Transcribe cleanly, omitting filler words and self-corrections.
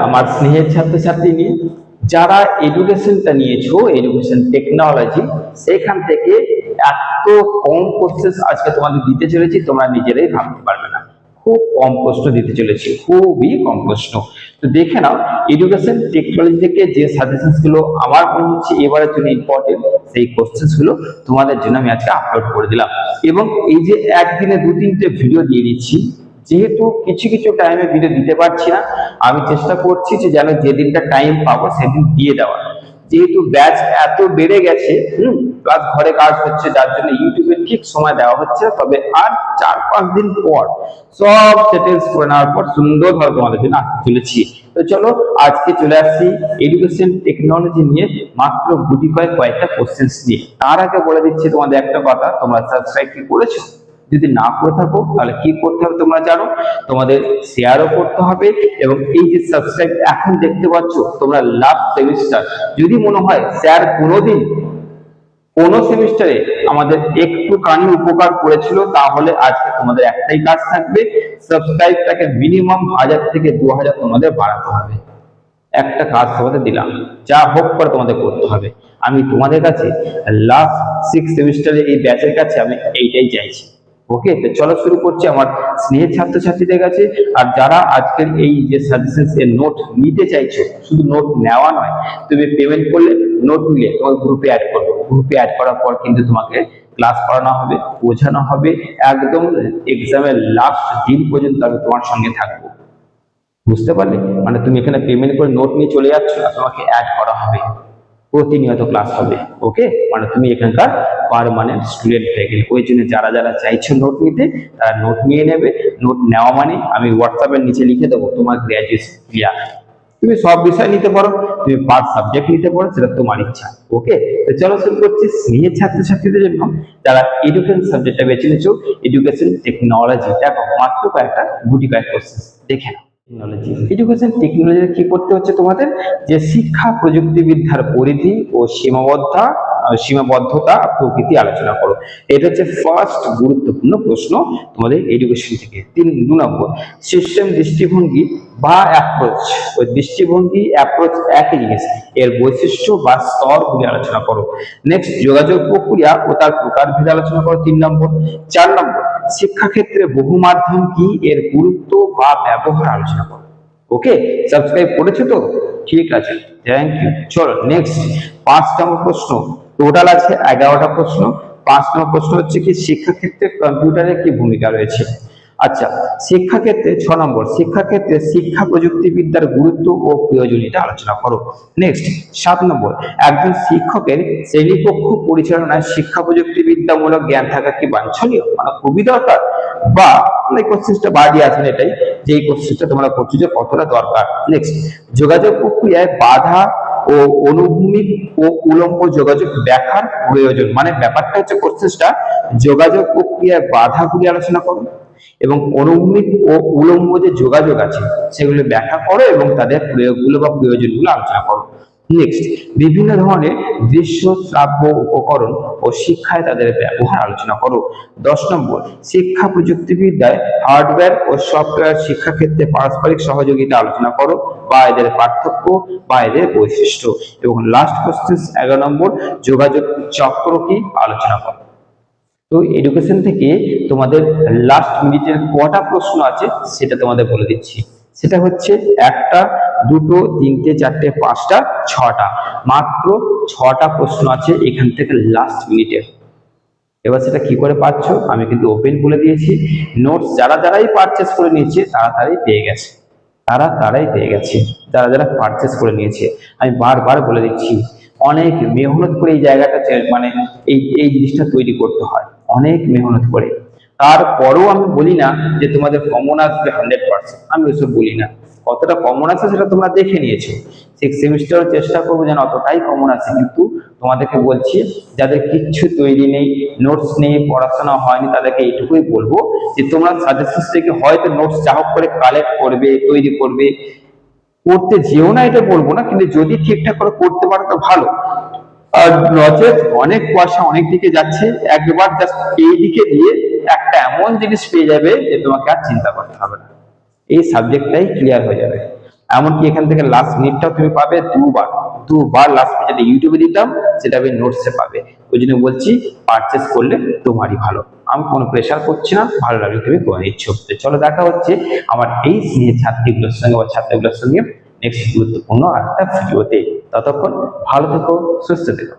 আমার স্নেহের ছাত্রছাত্রী নিয়ে যারা এডুকেশনটা নিয়েছো, এডুকেশন টেকনোলজি, সেখান থেকে এত কম কোর্সেস আজকে তোমাদের দিতে চলেছি তোমরা নিজেরাই ভাবতে পারবে না। খুব কম প্রশ্ন দিতে চলেছি, খুবই কম প্রশ্ন। তো দেখে নাও এডুকেশন টেকনোলজি থেকে যে সাজেশনস গুলো আমার মনে হচ্ছে এবারের জন্য ইম্পর্টেন্ট, সেই কোশ্চেন্স গুলো তোমাদের জন্য আমি আজকে আপলোড করে দিলাম। এবং এই যে একদিনে 2-3টে ভিডিও দিয়ে দিচ্ছি, যেহেতু কিছু কিছু টাইমে ভিডিও দিতে পারছি না, আমি চেষ্টা করছি যে যেন যেদিনটা টাইম পাবো সেদিন দিয়ে দেওয়া। যেহেতু ব্যাচ এত বেড়ে গেছে, প্লাস ঘরে কাজ হচ্ছে, যার জন্য ইউটিউবে ঠিক সময় দেওয়া হচ্ছে। তবে আর 4-5 দিন পর সব সেটেলস করে নেওয়ার পর সুন্দরভাবে তোমাদের জন্য আসতে চলেছি। তো চলো আজকে চলে আসছি এডুকেশন টেকনোলজি নিয়ে মাত্র গুটি কয়েকটা কোশ্চেন্স নিয়ে। তার আগে বলে দিচ্ছি তোমাদের একটা কথা, তোমরা সাবস্ক্রাইব কি করেছো? যদি না করে থাকো তাহলে কি করতে হবে তোমরা জানো, তোমাদের শেয়ারও করতে হবে। এবং এই যে সাবস্ক্রাইব এখন দেখতে পাচ্ছ, তোমরা লাস্ট সেমিস্টার যদি মনে হয় স্যার কোনোদিন কোন সেমিস্টারে আমাদের একটুখানি উপকার করেছিল, তাহলে আজকে তোমাদের একটাই কাজ থাকবে, সাবস্ক্রাইবটাকে মিনিমাম 1000 থেকে 2000 তোমাদের বাড়াতে হবে। একটা কাজ তোমাদের দিলাম, যা হোক করে তোমাদের করতে হবে। আমি তোমাদের কাছে লাস্ট 6 সেমিস্টারে এই ব্যাচের কাছে আমি এইটাই চাইছি। ওকে, তো চলো শুরু করছি আমার স্নেহের ছাত্রছাত্রীদের কাছে। আর যারা আজকের এই যে সাজেশন এর নোট নিতে চাইছো, শুধু নোট নেওয়া নয়, তুমি পেমেন্ট করলে নোট নিলে তোমার গ্রুপে অ্যাড করবো। গ্রুপে অ্যাড করার পর কিন্তু তোমাকে ক্লাস করানো হবে, বোঝানো হবে, একদম এক্সামের লাস্ট দিন পর্যন্ত আমি তোমার সঙ্গে থাকবো। বুঝতে পারলে? মানে তুমি এখানে পেমেন্ট করে নোট নিয়ে চলে যাচ্ছ না, তোমাকে অ্যাড করা হবে, প্রতিনিয়ত ক্লাস হবে। ওকে, মানে তুমি এখানকার পার্মানেন্ট স্টুডেন্ট হয়ে গেলে। ওই জন্য যারা যারা চাইছো নোট নিতে, তারা নোট নিয়ে নেবে। নোট নেওয়া মানে আমি হোয়াটসঅ্যাপের নিচে লিখে দেবো তোমার গ্র্যাজুয়েশন ক্লিয়ার। তুমি সব বিষয় নিতে পারো, তুমি পার সাবজেক্ট নিতে পারো, সেটা তোমার ইচ্ছা। ওকে, তো চলো শুরু করছি স্নেহের ছাত্রছাত্রীদের জন্য যারা এডুকেশন সাবজেক্টটা বেছে নিচ্ছ, এডুকেশন টেকনোলজি। দেখো মাত্র গুটি কয়েক কোশ্চেন দেখে নাও। টেকনোলজি, এডুকেশন টেকনোলজি কি করতে হচ্ছে তোমাদের, যে শিক্ষা প্রযুক্তিবিদ্যার পরিধি ও সীমাবদ্ধতা প্রকৃতি আলোচনা করো। এটা হচ্ছে ফার্স্ট গুরুত্বপূর্ণ প্রশ্ন তোমাদের এডুকেশন থেকে। 2 নম্বর, সিস্টেম দৃষ্টিভঙ্গি বা অ্যাপ্রোচ। ওই দৃষ্টিভঙ্গি অ্যাপ্রোচ একই জিনিস, এর বৈশিষ্ট্য বা স্তরগুলি আলোচনা করো। নেক্সট, যোগাযোগ প্রক্রিয়া ও তার প্রকারভেদ আলোচনা করো। 3 নম্বর। 4 নম্বর, শিক্ষাক্ষেত্রে বহু মাধ্যম কি, এর গুরুত্ব বা ব্যবহার আলোচনা করো। ওকে, সাবস্ক্রাইব করেছো তো? ঠিক আছে, থ্যাংক ইউ। চলো নেক্সট 5 নম্বর প্রশ্ন। টোটাল আছে 11টা প্রশ্ন। 5 নম্বর প্রশ্ন হচ্ছে কি, শিক্ষাক্ষেত্রে কম্পিউটারের কি ভূমিকা রয়েছে। আচ্ছা, শিক্ষাক্ষেত্রে 6 নম্বর, শিক্ষাক্ষেত্রে শিক্ষা প্রযুক্তিবিদ্যার গুরুত্ব ও প্রয়োজনীয়তা আলোচনা করো। নেক্সট 7 নম্বর, একজন শিক্ষকের শ্রেণীকক্ষ পরিচালনায় শিক্ষা প্রযুক্তিবিদ্যামূলক জ্ঞান থাকা কি বাঞ্ছনীয়, মানে খুবই দরকার, বা এই কোশ্চেনটা বাড়িয়ে আসেন এটাই, যে এই কোশ্চেনটা তোমরা করছো যে কতটা দরকার। নেক্সট, যোগাযোগ প্রক্রিয়ায় বাধা ও অনুভূমিক ও উলম্ব যোগাযোগ ব্যাখ্যার প্রয়োজন। মানে ব্যাপারটা হচ্ছে কোশ্চেনটা যোগাযোগ প্রক্রিয়ায় বাধাগুলি আলোচনা করো এবং অনুভূমিক ও উলম্ব যে যোগাযোগ আছে সেগুলো ব্যাখ্যা করো এবং তাদের প্রয়োগগুলো বা প্রয়োজনগুলো আলোচনা করো। নেক্সট, বিভিন্ন ধরনের দৃশ্য শ্রাব্য উপকরণ ও শিক্ষায় তাদের ব্যবহার আলোচনা করো। 10 নম্বর, শিক্ষা প্রযুক্তিবিদ্যায় হার্ডওয়্যার ও সফটওয়্যার শিক্ষাক্ষেত্রে পারস্পরিক সহযোগিতা আলোচনা করো বা এদের পার্থক্য বা এদের বৈশিষ্ট্য। এবং লাস্ট কোশ্চেন 11 নম্বর, যোগাযোগ চক্র কি আলোচনা করো। তো এডুকেশন থেকে তোমাদের লাস্ট মিনিটের কটা প্রশ্ন আছে সেটা তোমাদের বলে দিচ্ছি। সেটা হচ্ছে 1টা, 2টো, 3টে, 4টে, 5টা, 6টা, মাত্র 6টা প্রশ্ন আছে এখান থেকে লাস্ট মিনিটের। এবার সেটা কি করে পাচ্ছ, আমি কিন্তু ওপেন বলে দিয়েছি। নোটস যারাই পারচেস করে নিয়েছে তাড়াতাড়ি পেয়ে গেছে, তারাই পেয়ে গেছে, যারা পারচেস করে নিয়েছে। আমি বারবার বলে দিচ্ছি, অনেক মেহনত করে এই জায়গাটা মানে এই জিনিসটা তৈরি করতে হয়, অনেক মেহনত করে। তারপরেও আমি বলি না যে তোমাদের কমন আসবে 100%, আমি ওইসব বলি না। কতটা কমন আছে সেটা তোমরা দেখে নিয়েছো। 6 সেমিস্টারও চেষ্টা করবো যেন অতটাই কমন আছে, কিন্তু তোমাদেরকে বলছি যাদের কিচ্ছু তৈরি নেই, নোটস নেই, পড়াশোনা হয়নি, তাদেরকে এইটুকুই বলবো যে তোমরা সাজেশন থেকে হয়তো নোটস যা হোক করে কালেক্ট করবে, তৈরি করবে, করতে যেও না এটা বলবো না, কিন্তু যদি ঠিকঠাক করে করতে পারো তো ভালো। আর নচেত অনেক পয়সা অনেক দিকে যাচ্ছে, একবার জাস্ট এই দিকে দিয়ে একটা এমন জিনিস পেয়ে যাবে যে তোমাকে আর চিন্তা করতে হবে না, এই সাবজেক্টটাই ক্লিয়ার হয়ে যাবে। এমনকি এখান থেকে লাস্ট মিনিটটাও তুমি পাবে দুবার লাস্ট মিনিট যেটা ইউটিউবে দিতাম সেটা আমি নোটসে পাবে। ওই জন্য বলছি পারচেস করলে তোমারই ভালো। আমি কোনো প্রেশার করছি না, ভালো লাগলে তুমি করে নিচ্ছ। তো চলো দেখা হচ্ছে আমার এই ছাত্রীগুলোর সঙ্গে বা ছাত্রগুলোর সঙ্গে নেক্সট গুরুত্বপূর্ণ একটা ভিডিওতে। ততক্ষণ ভালো থেকো, সুস্থ থেকো।